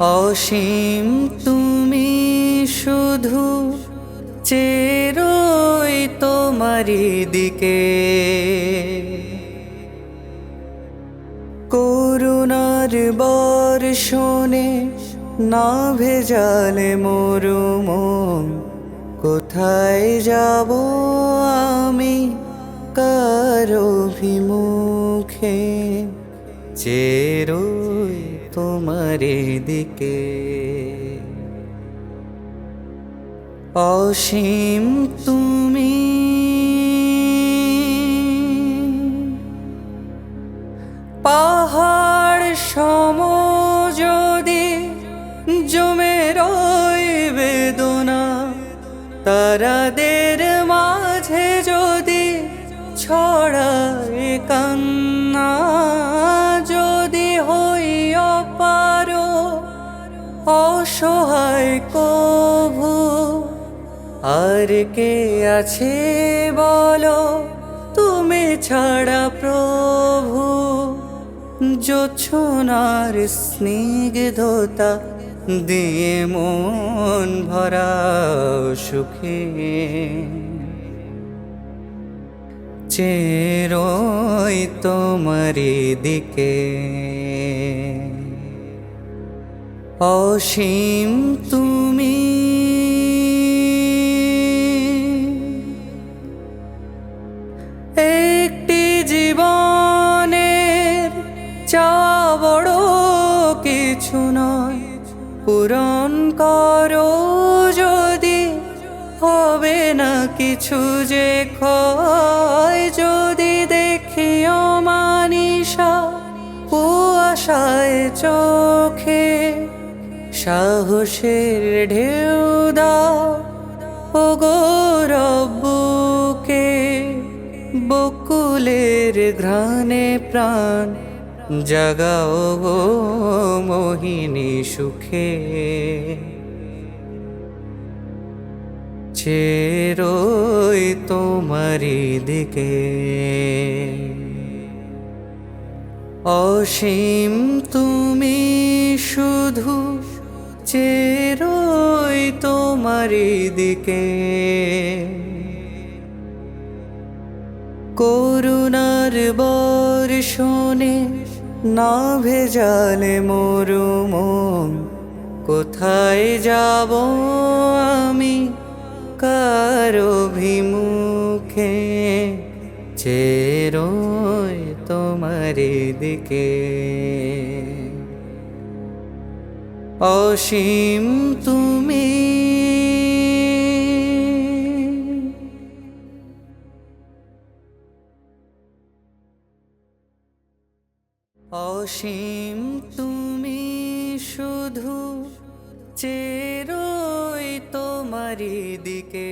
অসীম তুমি শুধু চেরোই তোমারি দিকে, করুণার বর্ষণে না ভেজালে মরু মন। কোথায় যাব আমি কার অভিমুখে, চেরোই তোমারি দিকে। অসীম তুমি পাহাড় সম যদি জমে রয় বেদনা, তারাদের মাঝে যদি ছড়ায় কান্না, যদি হই অপার অসহায় কভু, আর কে আছে বলো তুমি ছাড়া প্রভু। জোছনার স্নিগ্ধতা দিয়ে মন ভরা সুখে, চেরোই তোমারি দিকে। অসীম তুমি একটি জীবনের চাওয়া বড় কিছু নয়, পূরণ করো যদি হবে না কিছু যে ক্ষয়। যদি দেখি অমানিসা কুয়াশায় চোখে, সাহসের ঢেউ দাও ওগো রব্বুকে। বকুলের ঘ্রাণে প্রাণ জাগাও গো মোহিনী সুখে, চেরোই তোমারি দিকে। অসীম তুমি শুধু চেরোই তোমারি দিকে, করুণার বর্ষণে না ভেজালে মরু মন। কোথায় যাব আমি কার অভিমুখে, চেরোই তোমারি দিকে। অসীম তুমি অসীম তুমি শুধু চেরোই তোমারি দিকে।